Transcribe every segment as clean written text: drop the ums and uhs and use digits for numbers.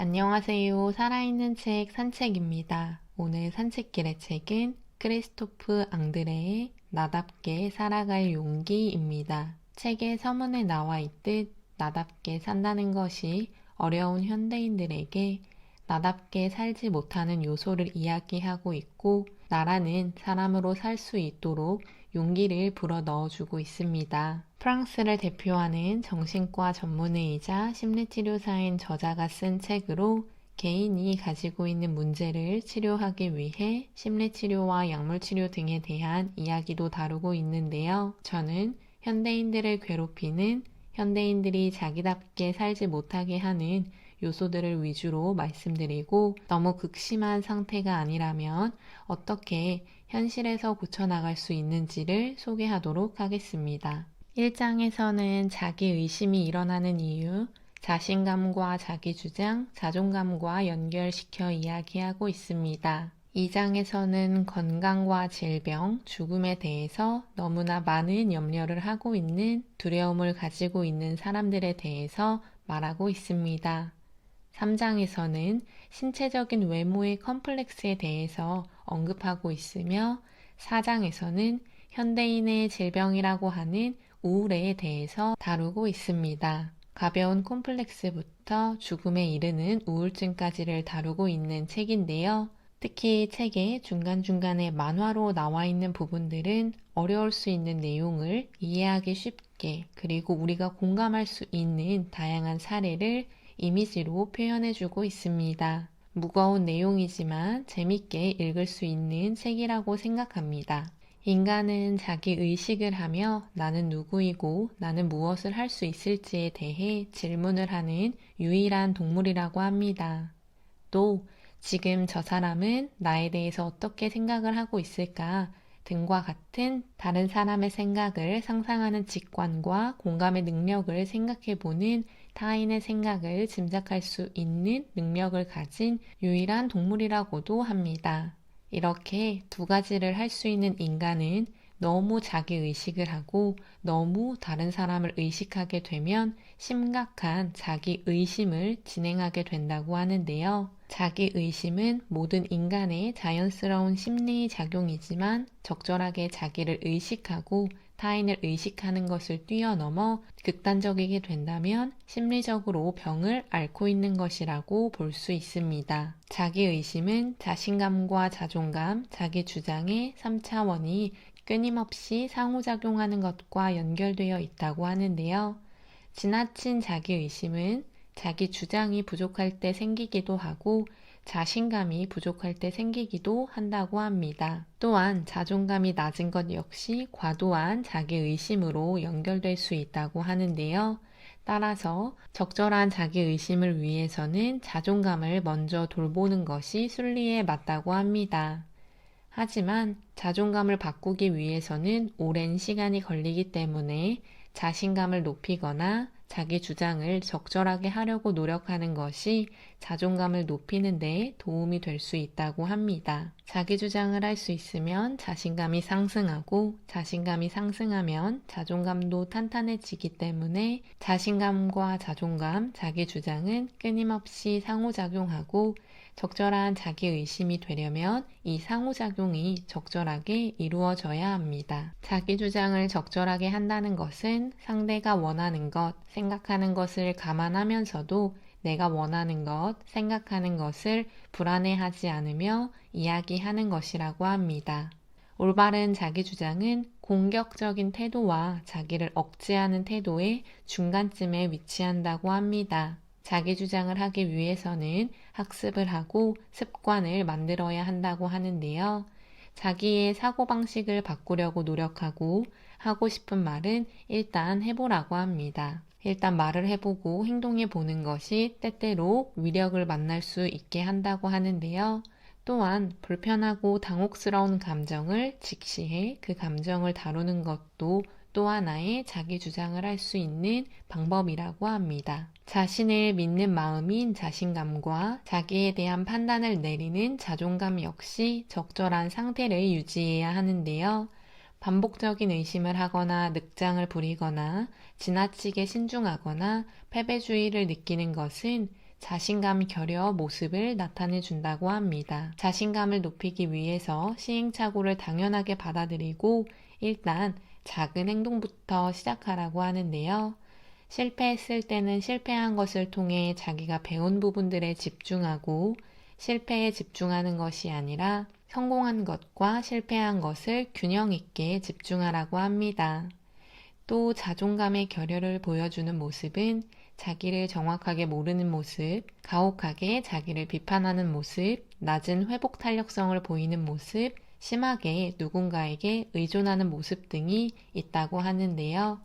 안녕하세요. 살아있는 책 산책입니다. 오늘 산책길의 책은 크리스토프 앙드레의 나답게 살아갈 용기입니다. 책의 서문에 나와 있듯 나답게 산다는 것이 어려운 현대인들에게 나답게 살지 못하는 요소를 이야기하고 있고 나라는 사람으로 살 수 있도록 용기를 불어 넣어주고 있습니다. 프랑스를 대표하는 정신과 전문의이자 심리치료사인 저자가 쓴 책으로 개인이 가지고 있는 문제를 치료하기 위해 심리치료와 약물치료 등에 대한 이야기도 다루고 있는데요. 저는 현대인들을 괴롭히는 현대인들이 자기답게 살지 못하게 하는 요소들을 위주로 말씀드리고 너무 극심한 상태가 아니라면 어떻게 현실에서 고쳐나갈 수 있는지를 소개하도록 하겠습니다. 1장에서는 자기의심이 일어나는 이유, 자신감과 자기주장, 자존감과 연결시켜 이야기하고 있습니다. 2장에서는 건강과 질병, 죽음에 대해서 너무나 많은 염려를 하고 있는 두려움을 가지고 있는 사람들에 대해서 말하고 있습니다. 3장에서는 신체적인 외모의 컴플렉스에 대해서 언급하고 있으며 4장에서는 현대인의 질병이라고 하는 우울에 대해서 다루고 있습니다. 가벼운 콤플렉스부터 죽음에 이르는 우울증까지를 다루고 있는 책인데요. 특히 책의 중간중간에 만화로 나와 있는 부분들은 어려울 수 있는 내용을 이해하기 쉽게 그리고 우리가 공감할 수 있는 다양한 사례를 이미지로 표현해주고 있습니다. 무거운 내용이지만 재밌게 읽을 수 있는 책이라고 생각합니다. 인간은 자기 의식을 하며 나는 누구이고 나는 무엇을 할 수 있을지에 대해 질문을 하는 유일한 동물이라고 합니다. 또 지금 저 사람은 나에 대해서 어떻게 생각을 하고 있을까 등과 같은 다른 사람의 생각을 상상하는 직관과 공감의 능력을 생각해보는 타인의 생각을 짐작할 수 있는 능력을 가진 유일한 동물이라고도 합니다. 이렇게 두 가지를 할 수 있는 인간은 너무 자기의식을 하고 너무 다른 사람을 의식하게 되면 심각한 자기의심을 진행하게 된다고 하는데요. 자기의심은 모든 인간의 자연스러운 심리작용이지만 적절하게 자기를 의식하고 타인을 의식하는 것을 뛰어넘어 극단적이게 된다면 심리적으로 병을 앓고 있는 것이라고 볼 수 있습니다. 자기의심은 자신감과 자존감, 자기 주장의 3차원이 끊임없이 상호작용하는 것과 연결되어 있다고 하는데요. 지나친 자기의심은 자기 주장이 부족할 때 생기기도 하고 자신감이 부족할 때 생기기도 한다고 합니다. 또한 자존감이 낮은 것 역시 과도한 자기의심으로 연결될 수 있다고 하는데요. 따라서 적절한 자기의심을 위해서는 자존감을 먼저 돌보는 것이 순리에 맞다고 합니다. 하지만 자존감을 바꾸기 위해서는 오랜 시간이 걸리기 때문에 자신감을 높이거나 자기 주장을 적절하게 하려고 노력하는 것이 자존감을 높이는 데 도움이 될 수 있다고 합니다. 자기 주장을 할 수 있으면 자신감이 상승하고 자신감이 상승하면 자존감도 탄탄해지기 때문에 자신감과 자존감, 자기 주장은 끊임없이 상호작용하고 적절한 자기의심이 되려면 이 상호작용이 적절하게 이루어져야 합니다. 자기 주장을 적절하게 한다는 것은 상대가 원하는 것, 생각하는 것을 감안하면서도 내가 원하는 것, 생각하는 것을 불안해하지 않으며 이야기하는 것이라고 합니다. 올바른 자기 주장은 공격적인 태도와 자기를 억제하는 태도의 중간쯤에 위치한다고 합니다. 자기 주장을 하기 위해서는 학습을 하고 습관을 만들어야 한다고 하는데요. 자기의 사고방식을 바꾸려고 노력하고 하고 싶은 말은 일단 해보라고 합니다. 일단 말을 해보고 행동해 보는 것이 때때로 위력을 만날 수 있게 한다고 하는데요. 또한 불편하고 당혹스러운 감정을 직시해 그 감정을 다루는 것도 또 하나의 자기 주장을 할 수 있는 방법이라고 합니다. 자신을 믿는 마음인 자신감과 자기에 대한 판단을 내리는 자존감 역시 적절한 상태를 유지해야 하는데요. 반복적인 의심을 하거나 늑장을 부리거나 지나치게 신중하거나 패배주의를 느끼는 것은 자신감 결여 모습을 나타내 준다고 합니다. 자신감을 높이기 위해서 시행착오를 당연하게 받아들이고 일단 작은 행동부터 시작하라고 하는데요. 실패했을 때는 실패한 것을 통해 자기가 배운 부분들에 집중하고 실패에 집중하는 것이 아니라 성공한 것과 실패한 것을 균형 있게 집중하라고 합니다. 또 자존감의 결여를 보여주는 모습은 자기를 정확하게 모르는 모습, 가혹하게 자기를 비판하는 모습, 낮은 회복 탄력성을 보이는 모습, 심하게 누군가에게 의존하는 모습 등이 있다고 하는데요.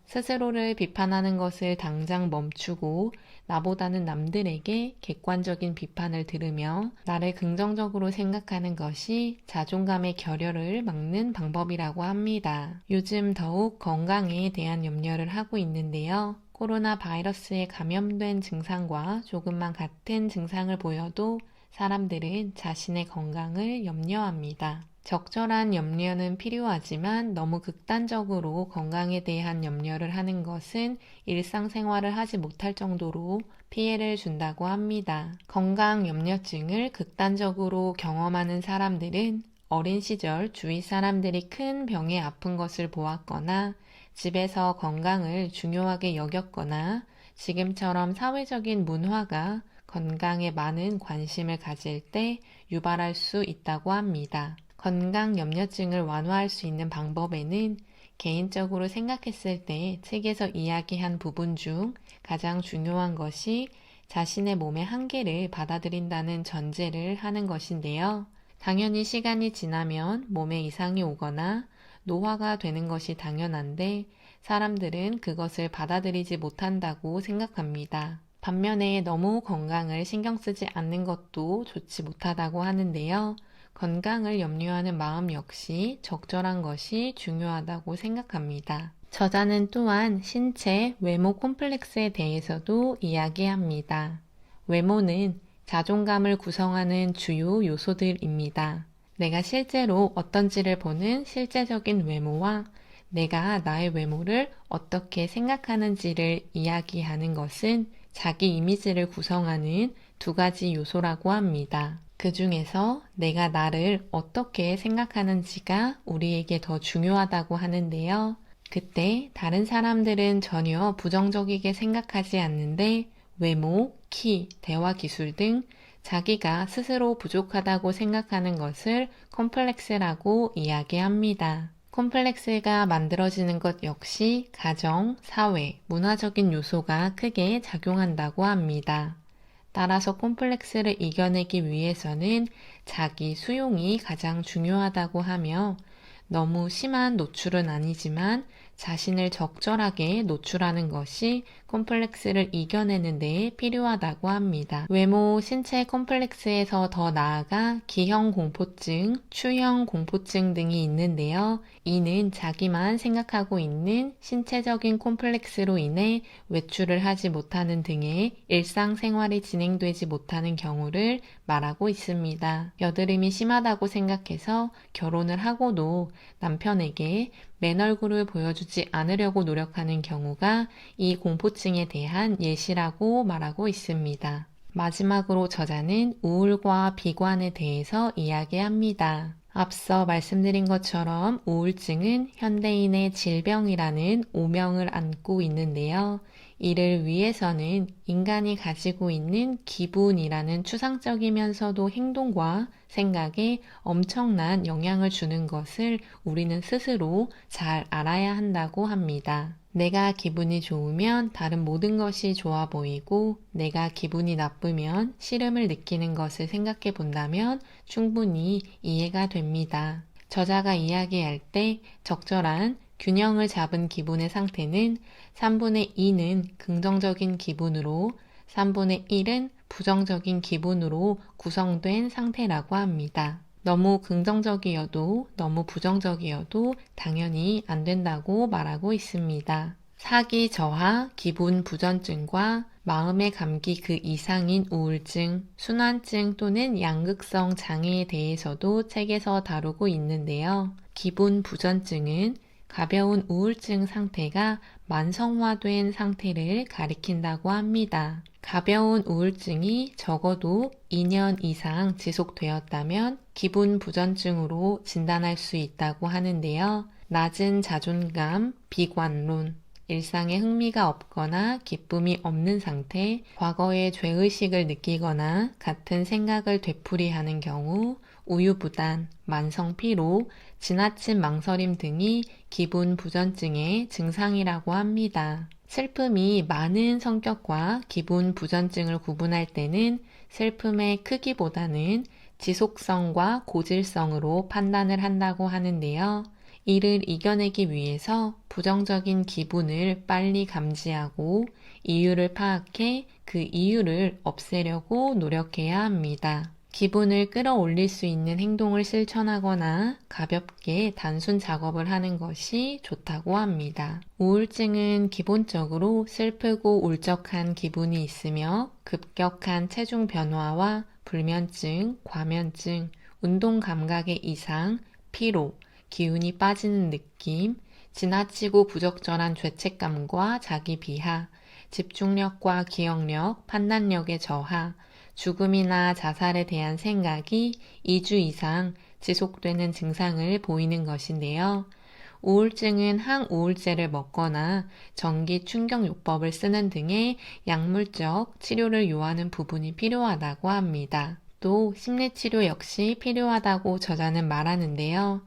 스스로를 비판하는 것을 당장 멈추고 나보다는 남들에게 객관적인 비판을 들으며 나를 긍정적으로 생각하는 것이 자존감의 결여를 막는 방법이라고 합니다. 요즘 더욱 건강에 대한 염려를 하고 있는데요. 코로나 바이러스에 감염된 증상과 조금만 같은 증상을 보여도 사람들은 자신의 건강을 염려합니다. 적절한 염려는 필요하지만 너무 극단적으로 건강에 대한 염려를 하는 것은 일상생활을 하지 못할 정도로 피해를 준다고 합니다. 건강 염려증을 극단적으로 경험하는 사람들은 어린 시절 주위 사람들이 큰 병에 아픈 것을 보았거나 집에서 건강을 중요하게 여겼거나 지금처럼 사회적인 문화가 건강에 많은 관심을 가질 때 유발할 수 있다고 합니다. 건강 염려증을 완화할 수 있는 방법에는 개인적으로 생각했을 때 책에서 이야기한 부분 중 가장 중요한 것이 자신의 몸의 한계를 받아들인다는 전제를 하는 것인데요. 당연히 시간이 지나면 몸에 이상이 오거나 노화가 되는 것이 당연한데 사람들은 그것을 받아들이지 못한다고 생각합니다. 반면에 너무 건강을 신경 쓰지 않는 것도 좋지 못하다고 하는데요. 건강을 염려하는 마음 역시 적절한 것이 중요하다고 생각합니다. 저자는 또한 신체, 외모 콤플렉스에 대해서도 이야기합니다. 외모는 자존감을 구성하는 주요 요소들입니다. 내가 실제로 어떤지를 보는 실제적인 외모와 내가 나의 외모를 어떻게 생각하는지를 이야기하는 것은 자기 이미지를 구성하는 두 가지 요소라고 합니다. 그 중에서 내가 나를 어떻게 생각하는지가 우리에게 더 중요하다고 하는데요. 그때 다른 사람들은 전혀 부정적이게 생각하지 않는데 외모, 키, 대화 기술 등 자기가 스스로 부족하다고 생각하는 것을 콤플렉스라고 이야기합니다. 콤플렉스가 만들어지는 것 역시 가정, 사회, 문화적인 요소가 크게 작용한다고 합니다. 따라서 콤플렉스를 이겨내기 위해서는 자기 수용이 가장 중요하다고 하며 너무 심한 노출은 아니지만 자신을 적절하게 노출하는 것이 콤플렉스를 이겨내는 데 필요하다고 합니다. 외모, 신체 콤플렉스에서 더 나아가 기형 공포증, 추형 공포증 등이 있는데요. 이는 자기만 생각하고 있는 신체적인 콤플렉스로 인해 외출을 하지 못하는 등의 일상생활이 진행되지 못하는 경우를 말하고 있습니다. 여드름이 심하다고 생각해서 결혼을 하고도 남편에게 맨 얼굴을 보여주지 않으려고 노력하는 경우가 이 공포증에 대한 예시라고 말하고 있습니다. 마지막으로 저자는 우울과 비관에 대해서 이야기합니다. 앞서 말씀드린 것처럼 우울증은 현대인의 질병이라는 오명을 안고 있는데요. 이를 위해서는 인간이 가지고 있는 기분이라는 추상적이면서도 행동과 생각에 엄청난 영향을 주는 것을 우리는 스스로 잘 알아야 한다고 합니다. 내가 기분이 좋으면 다른 모든 것이 좋아 보이고 내가 기분이 나쁘면 싫음을 느끼는 것을 생각해 본다면 충분히 이해가 됩니다. 저자가 이야기할 때 적절한 균형을 잡은 기분의 상태는 3분의 2는 긍정적인 기분으로 3분의 1은 부정적인 기분으로 구성된 상태라고 합니다. 너무 긍정적이어도 너무 부정적이어도 당연히 안 된다고 말하고 있습니다. 사기 저하, 기분 부전증과 마음의 감기 그 이상인 우울증, 순환증 또는 양극성 장애에 대해서도 책에서 다루고 있는데요. 기분 부전증은 가벼운 우울증 상태가 만성화된 상태를 가리킨다고 합니다. 가벼운 우울증이 적어도 2년 이상 지속되었다면 기분 부전증으로 진단할 수 있다고 하는데요. 낮은 자존감, 비관론, 일상에 흥미가 없거나 기쁨이 없는 상태, 과거의 죄의식을 느끼거나 같은 생각을 되풀이하는 경우, 우유부단, 만성 피로, 지나친 망설임 등이 기분 부전증의 증상이라고 합니다. 슬픔이 많은 성격과 기분 부전증을 구분할 때는 슬픔의 크기보다는 지속성과 고질성으로 판단을 한다고 하는데요. 이를 이겨내기 위해서 부정적인 기분을 빨리 감지하고 이유를 파악해 그 이유를 없애려고 노력해야 합니다. 기분을 끌어올릴 수 있는 행동을 실천하거나 가볍게 단순 작업을 하는 것이 좋다고 합니다. 우울증은 기본적으로 슬프고 울적한 기분이 있으며 급격한 체중 변화와 불면증, 과면증, 운동 감각의 이상, 피로, 기운이 빠지는 느낌, 지나치고 부적절한 죄책감과 자기 비하, 집중력과 기억력, 판단력의 저하, 죽음이나 자살에 대한 생각이 2주 이상 지속되는 증상을 보이는 것인데요. 우울증은 항우울제를 먹거나 전기 충격요법을 쓰는 등의 약물적 치료를 요하는 부분이 필요하다고 합니다. 또 심리치료 역시 필요하다고 저자는 말하는데요.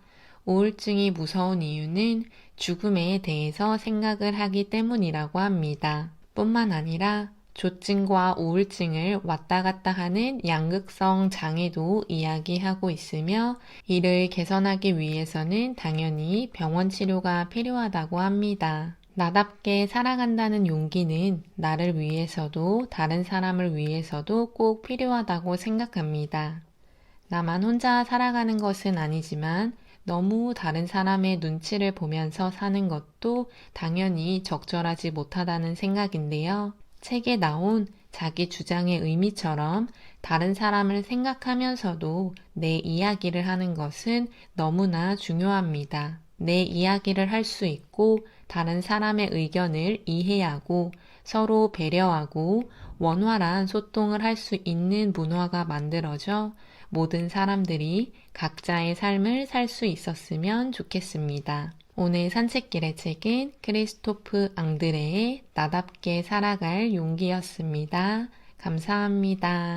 우울증이 무서운 이유는 죽음에 대해서 생각을 하기 때문이라고 합니다. 뿐만 아니라 조증과 우울증을 왔다 갔다 하는 양극성 장애도 이야기하고 있으며 이를 개선하기 위해서는 당연히 병원 치료가 필요하다고 합니다. 나답게 살아간다는 용기는 나를 위해서도 다른 사람을 위해서도 꼭 필요하다고 생각합니다. 나만 혼자 살아가는 것은 아니지만 너무 다른 사람의 눈치를 보면서 사는 것도 당연히 적절하지 못하다는 생각인데요. 책에 나온 자기 주장의 의미처럼 다른 사람을 생각하면서도 내 이야기를 하는 것은 너무나 중요합니다. 내 이야기를 할 수 있고 다른 사람의 의견을 이해하고 서로 배려하고 원활한 소통을 할 수 있는 문화가 만들어져 모든 사람들이 각자의 삶을 살 수 있었으면 좋겠습니다. 오늘 산책길의 책은 크리스토프 앙드레의 나답게 살아갈 용기였습니다. 감사합니다.